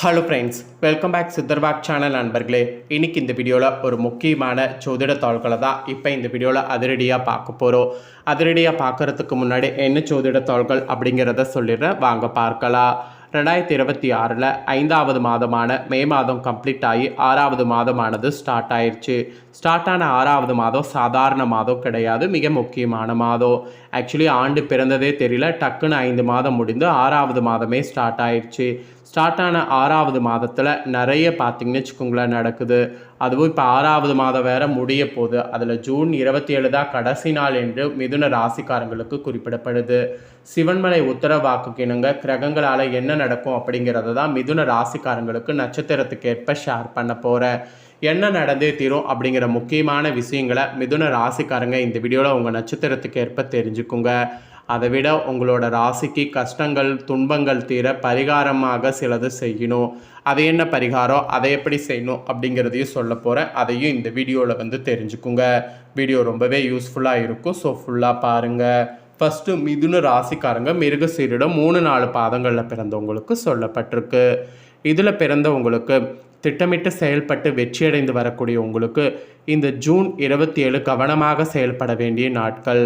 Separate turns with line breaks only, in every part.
Hello friends, welcome back சித்தர்பாக் channel நண்பர்களே. இன்றைக்கி இந்த வீடியோவில் ஒரு முக்கியமான ஜோதிட தாள்களை தான் இப்போ இந்த வீடியோவில் அதிரடியாக பார்க்க போகிறோம். அதிரடியாக பார்க்குறதுக்கு முன்னாடி என்ன ஜோதிட தாள்கள் அப்படிங்கிறத சொல்லிடுறேன், வாங்க பார்க்கலாம். 2026 5வது மாதமான மே மாதம் கம்ப்ளீட் ஆகி 6வது மாதமானது ஸ்டார்ட் ஆயிடுச்சு. ஸ்டார்ட் ஆன 6வது மாதம் சாதாரண மாதம் கிடையாது, மிக முக்கியமான மாதம். ஆக்சுவலி ஆண்டு பிறந்ததே தெரியல, டக்குன்னு 5 மாதம் முடிந்து 6வது மாதமே ஸ்டார்ட் ஆயிடுச்சு. ஸ்டார்ட் ஆன 6வது மாதத்தில் நிறைய பார்த்திங்கன்னு வச்சுக்கோங்களேன் நடக்குது. அதுவும் இப்போ 6வது மாதம் வேறு முடிய போகுது. அதில் ஜூன் 27 தான் கடைசி நாள் என்று மிதுன ராசிக்காரங்களுக்கு குறிப்பிடப்படுது. சிவன்மலை உத்தரவாக்குக்கு இணங்க கிரகங்களால் என்ன நடக்கும் அப்படிங்கிறத தான் மிதுன ராசிக்காரங்களுக்கு நட்சத்திரத்துக்கு ஏற்ப ஷேர் பண்ண போகிறேன். என்ன நடந்தே தீரும் அப்படிங்கிற முக்கியமான விஷயங்களை மிதுன ராசிக்காரங்க இந்த வீடியோவில் உங்கள் நட்சத்திரத்துக்கு ஏற்ப தெரிஞ்சுக்குங்க. அதை விட உங்களோட ராசிக்கு கஷ்டங்கள் துன்பங்கள் தீர பரிகாரமாக சிலது செய்யணும். அது என்ன பரிகாரம், அதை எப்படி செய்யணும் அப்படிங்கிறதையும் சொல்ல போகிறேன். அதையும் இந்த வீடியோவில் தெரிஞ்சுக்குங்க. வீடியோ ரொம்பவே யூஸ்ஃபுல்லாக இருக்கும், ஸோ ஃபுல்லாக பாருங்கள். ஃபஸ்ட்டு மிதுன ராசிக்காரங்க மிருகசீரிடம் 3-4 பாதங்களில் பிறந்தவங்களுக்கு சொல்லப்பட்டிருக்கு. இதில் பிறந்தவங்களுக்கு திட்டமிட்டு செயல்பட்டு வெற்றியடைந்து வரக்கூடிய உங்களுக்கு இந்த ஜூன் 27 கவனமாக செயல்பட வேண்டிய நாட்கள்.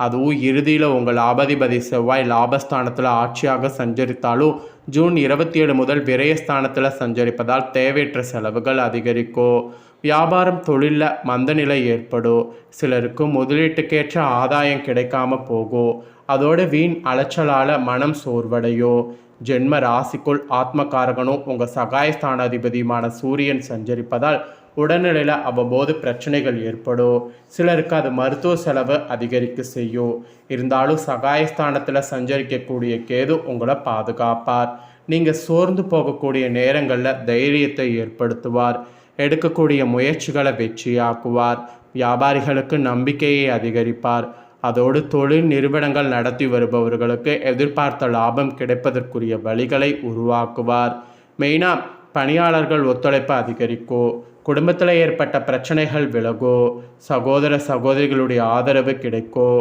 அதுவும் இறுதியில் உங்கள் லாபாதிபதி செவ்வாய் லாபஸ்தானத்தில் ஆட்சியாக சஞ்சரித்தாலும் ஜூன் 27 முதல் விரயஸ்தானத்தில் சஞ்சரிப்பதால் தேவையற்ற செலவுகள் அதிகரிக்கும். வியாபாரம் தொழிலில் மந்தநிலை ஏற்படும். சிலருக்கு முதலீட்டுக்கேற்ற ஆதாயம் கிடைக்காம போகும். அதோட வீண் அலைச்சலால் மனம் சோர்வடையும். ஜென்ம ராசிக்குள் ஆத்மகாரகனும் உங்கள் சகாயஸ்தானாதிபதியுமான சூரியன் சஞ்சரிப்பதால் உடல்நிலையில் அவ்வப்போது பிரச்சனைகள் ஏற்படும். சிலருக்கு அது மருத்துவ செலவு அதிகரிக்க செய்யும். இருந்தாலும் சகாயஸ்தானத்தில் சஞ்சரிக்கக்கூடிய கேது உங்களை பாதுகாப்பார். நீங்கள் சோர்ந்து போகக்கூடிய நேரங்களில் தைரியத்தை ஏற்படுத்துவார். எடுக்கக்கூடிய முயற்சிகளை வெற்றியாக்குவார். வியாபாரிகளுக்கு நம்பிக்கையை அதிகரிப்பார். அதோடு தொழில் நிறுவனங்கள் நடத்தி வருபவர்களுக்கு எதிர்பார்த்த லாபம் கிடைப்பதற்குரிய வழிகளை உருவாக்குவார். மெயினாக பணியாளர்கள் ஒத்துழைப்பு அதிகரிக்கும். குடும்பத்தில் ஏற்பட்ட பிரச்சனைகள் விலகும். சகோதர சகோதரிகளுடைய ஆதரவு கிடைக்கும்.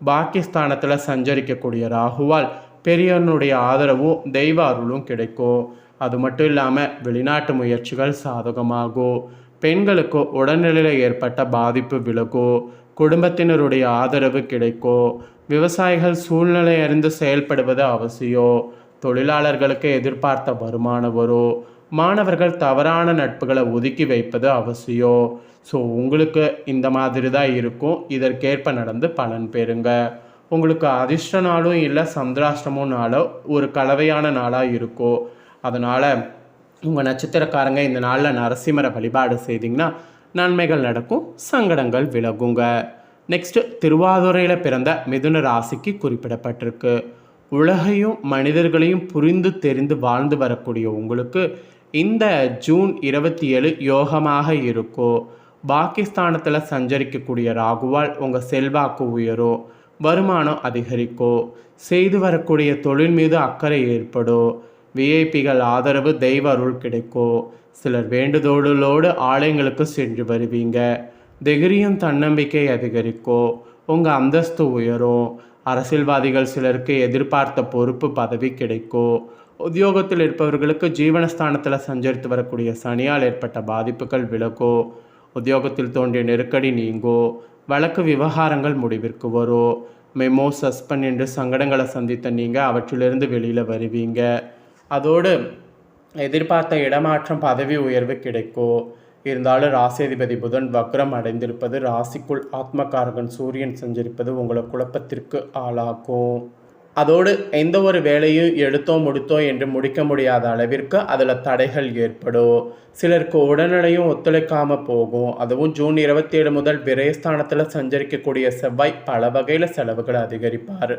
பாகிஸ்தானத்தில் சஞ்சரிக்கக்கூடிய ராகுவால் பெரியவனுடைய ஆதரவும் தெய்வ அருளும் கிடைக்கும். அது மட்டும் இல்லாமல் வெளிநாட்டு முயற்சிகள் சாதகமாகும். பெண்களுக்கு உடல்நிலையில் ஏற்பட்ட பாதிப்பு விலகும். குடும்பத்தினருடைய ஆதரவு கிடைக்கும். விவசாயிகள் சூழ்நிலை அறிந்து செயல்படுவது அவசியம். தொழிலாளர்களுக்கு எதிர்பார்த்த வருமானம் வரும். மாணவர்கள் தவறான நட்புகளை ஒதுக்கி வைப்பது அவசியம். ஸோ உங்களுக்கு இந்த மாதிரி தான் இருக்கும். இதற்கேற்ப நடந்து பலன் பெறுங்க. உங்களுக்கு அதிர்ஷ்ட நாளும் இல்லை, சந்திராஷ்டமும் நாளோ ஒரு கலவையான நாளாக இருக்கும். அதனால் உங்கள் நட்சத்திரக்காரங்க இந்த நாளில் நரசிம்மரை வழிபாடு செய்திங்கன்னா நன்மைகள் நடக்கும், சங்கடங்கள் விலகுங்க. நெக்ஸ்ட்டு திருவாதுரையில் பிறந்த மிதுன ராசிக்கு குறிப்பிடப்பட்டிருக்கு. உலகையும் மனிதர்களையும் புரிந்து தெரிந்து வாழ்ந்து வரக்கூடிய உங்களுக்கு இந்த ஜூன் 27 யோகமாக இருக்கும். பாகிஸ்தானத்தில் சஞ்சரிக்கக்கூடிய ராகுவால் உங்கள் செல்வாக்கு உயரும். வருமானம் அதிகரிக்கும். செய்து வரக்கூடிய தொழில் மீது அக்கறை ஏற்படும். விஐபிகள் ஆதரவு தெய்வ அருள் கிடைக்கும். சிலர் வேண்டுதோடலோடு ஆலயங்களுக்கு சென்று வருவீங்க. தைரியம் தன்னம்பிக்கை அதிகரிக்கும். உங்கள் அந்தஸ்து உயரும். அரசியல்வாதிகள் சிலருக்கு எதிர்பார்த்த பொறுப்பு பதவி கிடைக்கும். உத்தியோகத்தில் இருப்பவர்களுக்கு ஜீவனஸ்தானத்தில் சஞ்சரித்து வரக்கூடிய சனியால் ஏற்பட்ட பாதிப்புகள் விலகும். உத்தியோகத்தில் தோன்றிய நெருக்கடி நீங்கும். வழக்கு விவகாரங்கள் முடிவிற்கு வரும். மெமோ சஸ்பெண்ட் என்று சங்கடங்களை சந்தித்த நீங்கள் அவற்றிலிருந்து வெளியில் வருவீங்க. அதோடு எதிர்பார்த்த இடமாற்றம் பதவி உயர்வு கிடைக்கும். இருந்தாலும் ராசியாதிபதி புதன் வக்ரம் அடைந்திருப்பது, ராசிக்குள் ஆத்மகாரகன் சூரியன் சஞ்சரிப்பது உங்களை குழப்பத்திற்கு ஆளாக்கும். அதோடு எந்த ஒரு வேலையும் எடுத்தோ முடித்தோ என்று முடிக்க முடியாத அளவிற்கு அதில் தடைகள் ஏற்படும். சிலருக்கு உடல்நிலையும் ஒத்துழைக்காமல் போகும். அதுவும் ஜூன் 27 முதல் விரயஸ்தானத்தில் சஞ்சரிக்கக்கூடிய செவ்வாய் பல வகையில் செலவுகளை அதிகரிப்பார்.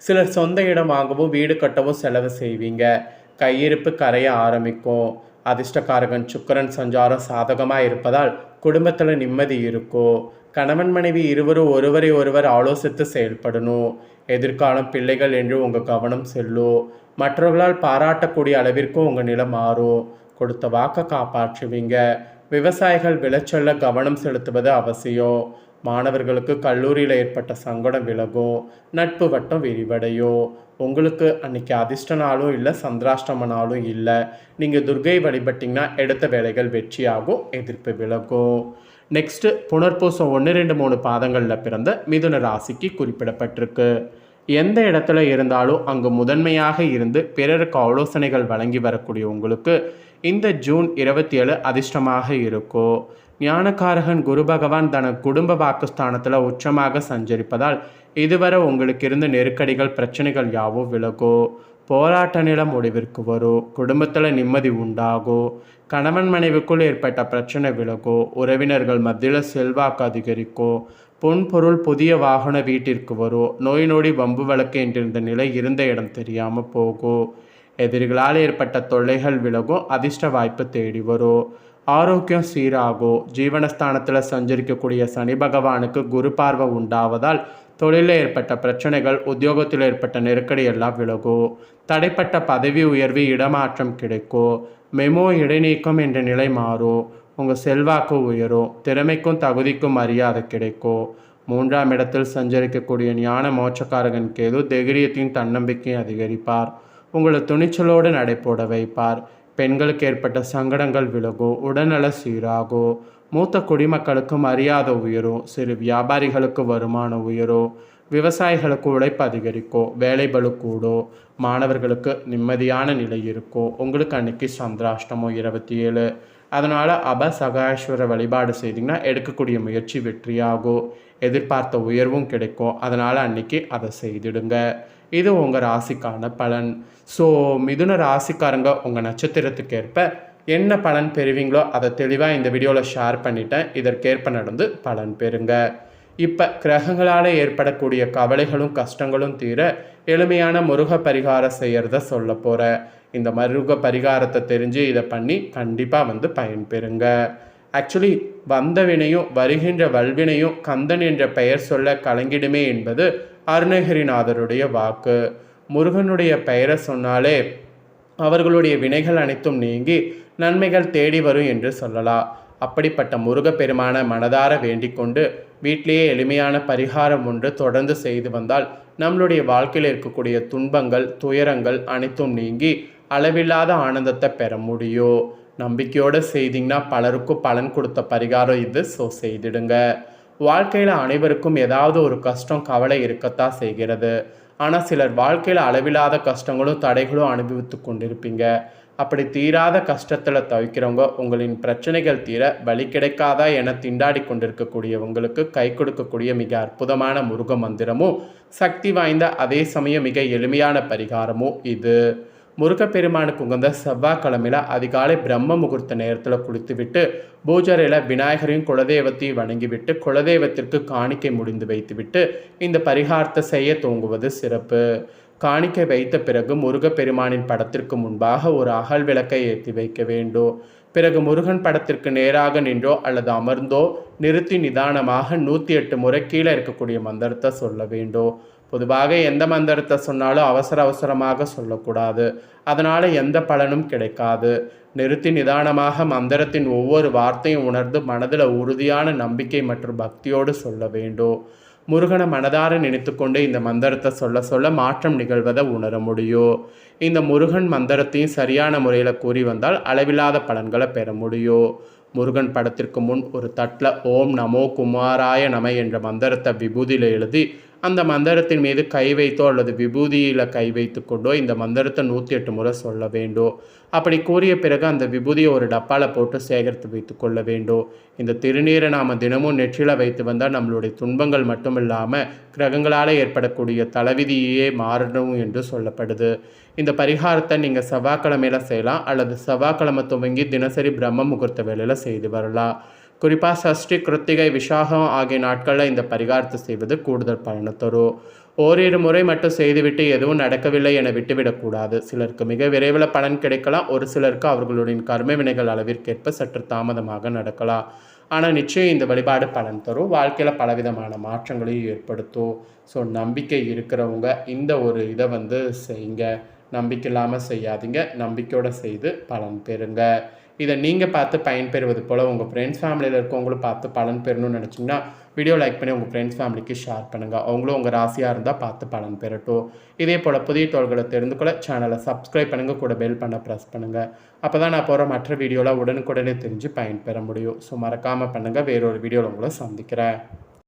சிலர் சொந்த இடம் வாங்கவும் வீடு கட்டவும் செலவு செய்வீங்க. கையிருப்பு கரைய ஆரம்பிக்கும். அதிர்ஷ்டக்காரகன் சுக்கிரன் சஞ்சாரம் சாதகமாக இருப்பதால் குடும்பத்தில் நிம்மதி இருக்கும். கணவன் மனைவி இருவரும் ஒருவரை ஒருவர் ஆலோசித்து செயல்படணும். எதிர்காலம் பிள்ளைகள் என்று உங்கள் கவனம் செல்லும். மற்றவர்களால் பாராட்டக்கூடிய அளவிற்கு உங்கள் நிலை மாறும். கொடுத்த வாக்கை காப்பாற்றுவீங்க. விவசாயிகள் விளைச்சல்ல கவனம் செலுத்துவது அவசியம். மாணவர்களுக்கு கல்லூரியில் ஏற்பட்ட சங்கடம் விலகும், நட்பு வட்டம் விரிவடையும். உங்களுக்கு அன்னைக்கு அதிர்ஷ்ட நாளும் இல்லை, சந்திராஷ்டம நாளும் இல்லை. நீங்கள் துர்கை வழிபட்டிங்கன்னா எடுத்த வேலைகள் வெற்றியாகும், எதிர்ப்பு விலகும். நெக்ஸ்ட்டு புனர்பூசம் 1, 2, 3 பாதங்களில் பிறந்த மிதுன ராசிக்கு குறிப்பிடப்பட்டிருக்கு. எந்த இடத்துல இருந்தாலும் அங்கு முதன்மையாக இருந்து பிறருக்கு ஆலோசனைகள் வழங்கி வரக்கூடிய உங்களுக்கு இந்த ஜூன் 27 அதிர்ஷ்டமாக இருக்கும். ஞானக்காரகன் குரு பகவான் தன குடும்ப வாக்குஸ்தானத்தில் உச்சமாக சஞ்சரிப்பதால் இதுவரை உங்களுக்கு இருந்த நெருக்கடிகள் பிரச்சனைகள் யாவும் விலகும். போராட்ட நிலம் முடிவிற்கு வரும். குடும்பத்தில் நிம்மதி உண்டாகும். கணவன் மனைவிக்குள் ஏற்பட்ட பிரச்சனை விலகும். உறவினர்கள் மத்தியில் செல்வாக்கு அதிகரிக்கும். பொன்பொருள் புதிய வாகன வீட்டிற்கு வரும். நோய் நொடி வம்பு வழக்கு என்றிருந்த நிலை இருந்த இடம் தெரியாமல் போகும். எதிரிகளால் ஏற்பட்ட தொல்லைகள் விலகும். அதிர்ஷ்ட வாய்ப்பு தேடி வரும். ஆரோக்கியம் சீராகும். ஜீவனஸ்தானத்தில் சஞ்சரிக்கக்கூடிய சனி பகவானுக்கு குரு பார்வை உண்டாவதால் தொழிலில் ஏற்பட்ட பிரச்சனைகள், உத்தியோகத்தில் ஏற்பட்ட நெருக்கடி எல்லாம் விலகும். தடைப்பட்ட பதவி உயர்வு, இடமாற்றம் கிடைக்கும். மெமோ இடைநீக்கம் என்ற நிலை மாறும். உங்கள் செல்வாக்கு உயரும். திறமைக்கும் தகுதிக்கும் மரியாதை கிடைக்கும். 3ஆம் இடத்தில் சஞ்சரிக்கக்கூடிய ஞான மோட்சக்காரகன் கேது தைரியத்தையும் தன்னம்பிக்கையும் அதிகரிப்பார். உங்களை துணிச்சலோடு நடைபோட வைப்பார். பெண்களுக்கு ஏற்பட்ட சங்கடங்கள் விலகும். உடல்நல சீராகும். மூத்த குடிமக்களுக்கு மரியாதை உயரும். சிறு வியாபாரிகளுக்கு வருமானம் உயரும். விவசாயிகளுக்கு உழைப்பு அதிகரிக்கும். வேலை பளு கூடும். மாணவர்களுக்கு நிம்மதியான நிலை இருக்கும். உங்களுக்கு அன்னைக்கு சந்திராஷ்டமம் 27. அதனால் அபசகாஸ்வர வழிபாடு செய்திங்கன்னா எடுக்கக்கூடிய முயற்சி வெற்றியாகும். எதிர்பார்த்த உயர்வும் கிடைக்கும். அதனால் அன்னைக்கு அதை செய்திடுங்க. இது உங்கள் ராசிக்கான பலன். ஸோ மிதுன ராசிக்காரங்க உங்கள் நட்சத்திரத்துக்கு ஏற்ப என்ன பலன் பெறுவீங்களோ அதை தெளிவாக இந்த வீடியோவில் ஷேர் பண்ணிட்டேன். இதற்கேற்ப நடந்து பலன் பெறுங்க. இப்போ கிரகங்களால் ஏற்படக்கூடிய கவலைகளும் கஷ்டங்களும் தீர எளிமையான முருக பரிகாரம் செய்கிறத சொல்ல போகிறேன். இந்த முருக பரிகாரத்தை தெரிஞ்சு இதை பண்ணி கண்டிப்பாக பயன்பெறுங்க. ஆக்சுவலி வந்த வினையும் வருகின்ற வல்வினையும் கந்தன் என்ற பெயர் சொல்ல கலங்கிடுமே என்பது அருணகிரிநாதருடைய வாக்கு. முருகனுடைய பெயரை சொன்னாலே அவர்களுடைய வினைகள் அனைத்தும் நீங்கி நன்மைகள் தேடி வரும் என்று சொல்லலாம். அப்படிப்பட்ட முருகப்பெருமான மனதார வேண்டிக் கொண்டு வீட்டிலேயே எளிமையான பரிகாரம் ஒன்று தொடர்ந்து செய்து வந்தால் நம்மளுடைய வாழ்க்கையில் இருக்கக்கூடிய துன்பங்கள், துயரங்கள் அனைத்தும் நீங்கி அளவில்லாத ஆனந்தத்தை பெற முடியும். நம்பிக்கையோடு செய்திங்கன்னா பலருக்கும் பலன் கொடுத்த பரிகாரம் இது. ஸோ செய்திடுங்க. வாழ்க்கையில் அனைவருக்கும் ஏதாவது ஒரு கஷ்டம், கவலை இருக்கத்தான் செய்கிறது. ஆனால் சிலர் வாழ்க்கையில் அளவில்லாத கஷ்டங்களும் தடைகளும் அனுபவித்து கொண்டிருப்பீங்க. அப்படி தீராத கஷ்டத்தில் தவிக்கிறவங்க, உங்களின் பிரச்சனைகள் தீர வழி கிடைக்காதா என திண்டாடி கொண்டிருக்கக்கூடிய உங்களுக்கு கை கொடுக்கக்கூடிய மிக அற்புதமான முருக மந்திரமும் சக்தி வாய்ந்த அதே சமயம் மிக எளிமையான பரிகாரமும் இது. முருகப்பெருமானுக்கு உகந்த செவ்வாய்க்கிழமையில் அதிகாலை பிரம்ம முகூர்த்த நேரத்தில் குளித்துவிட்டு பூஜரையில் விநாயகரையும் குலதெய்வத்தையும் வணங்கிவிட்டு குலதெய்வத்திற்கு காணிக்கை முடிந்து வைத்துவிட்டு இந்த பரிகாரத்தை செய்ய துவங்குவது சிறப்பு. காணிக்கை வைத்த பிறகு முருகப்பெருமானின் படத்திற்கு முன்பாக ஒரு அகல் விளக்கை ஏற்றி வைக்க வேண்டும். பிறகு முருகன் படத்திற்கு நேராக நின்றோ அல்லது அமர்ந்தோ நிறுத்தி நிதானமாக 108 முறை கீழே இருக்கக்கூடிய மந்திரத்தை சொல்ல வேண்டும். பொதுவாக எந்த மந்திரத்தை சொன்னாலும் அவசரமாக சொல்லக்கூடாது. அதனால் எந்த பலனும் கிடைக்காது. நிறுத்தி நிதானமாக மந்திரத்தின் ஒவ்வொரு வார்த்தையும் உணர்ந்து மனதில் உறுதியான நம்பிக்கை மற்றும் பக்தியோடு சொல்ல வேண்டும். முருகனை மனதார நினைத்து கொண்டு இந்த மந்திரத்தை சொல்ல மாற்றம் நிகழ்வதை உணர முடியும். இந்த முருகன் மந்திரத்தையும் சரியான முறையில் கூறி வந்தால் அளவில்லாத பலன்களை பெற முடியும். முருகன் படத்திற்கு முன் ஒரு தட்டில் ஓம் நமோ குமாராய நம என்ற மந்திரத்தை விபூதியில் எழுதி அந்த மந்திரத்தின் மீது கை வைத்தோ அல்லது விபூதியில் கை வைத்து கொண்டோ இந்த மந்திரத்தை 108 முறை சொல்ல வேண்டும். அப்படி கூறிய பிறகு அந்த விபூதியை ஒரு டப்பாவில் போட்டு சேகரித்து வைத்து கொள்ள வேண்டும். இந்த திருநீரை நாம் தினமும் நெற்றியில் வைத்து வந்தால் நம்மளுடைய துன்பங்கள் மட்டும் இல்லாமல் கிரகங்களால் ஏற்படக்கூடிய தலைவிதியே மாறணும் என்று சொல்லப்படுது. இந்த பரிகாரத்தை நீங்கள் செவ்வாய்க்கிழமையில் செய்யலாம் அல்லது செவ்வாய்க்கிழமை துவங்கி தினசரி பிரம்ம முகூர்த்த வேளையில் செய்து வரலாம். குறிப்பாக சஷ்டி, கிருத்திகை, விஷாகம் ஆகிய நாட்களில் இந்த பரிகாரத்தை செய்வது கூடுதல் பலனை தரும். ஓரிரு முறை மட்டும் செய்துவிட்டு எதுவும் நடக்கவில்லை என விட்டுவிடக்கூடாது. சிலருக்கு மிக விரைவில் பலன் கிடைக்கலாம். ஒரு சிலருக்கு அவர்களுடைய கர்ம வினைகள் அளவிற்கேற்ப சற்று தாமதமாக நடக்கலாம். ஆனால் நிச்சயம் இந்த வழிபாடு பலன் தரும். வாழ்க்கையில் பலவிதமான மாற்றங்களையும் ஏற்படுத்தும். ஸோ நம்பிக்கை இருக்கிறவங்க இந்த ஒரு இதை செய்யுங்க. நம்பிக்கை இல்லாமல் செய்யாதீங்க. நம்பிக்கையோடு செய்து பலன் பெறுங்க. இதை நீங்கள் பார்த்து பயன்பெறுவது போல் உங்கள் ஃப்ரெண்ட்ஸ் ஃபேமிலியில் இருக்கவங்களும் பார்த்து பலன் பெறணும்னு நினச்சிங்கன்னா வீடியோ லைக் பண்ணி உங்கள் ஃப்ரெண்ட்ஸ் ஃபேமிலிக்கு ஷேர் பண்ணுங்கள். அவங்களும் உங்கள் ராசியாக இருந்தால் பார்த்து பலன் பெறட்டும். இதே போல் புதிய தகவல்களை தெரிந்து கொள்ள சேனலை சப்ஸ்கிரைப் பண்ணுங்கள், கூட பெல் பண்ண ப்ரெஸ் பண்ணுங்கள். அப்போ தான் நான் போகிற மற்ற வீடியோவில் உடனுக்குடனே தெரிஞ்சு பயன்பெற முடியும். ஸோ மறக்காமல் பண்ணுங்கள். வேறொரு வீடியோவில் உங்களை சந்திக்கிறேன்.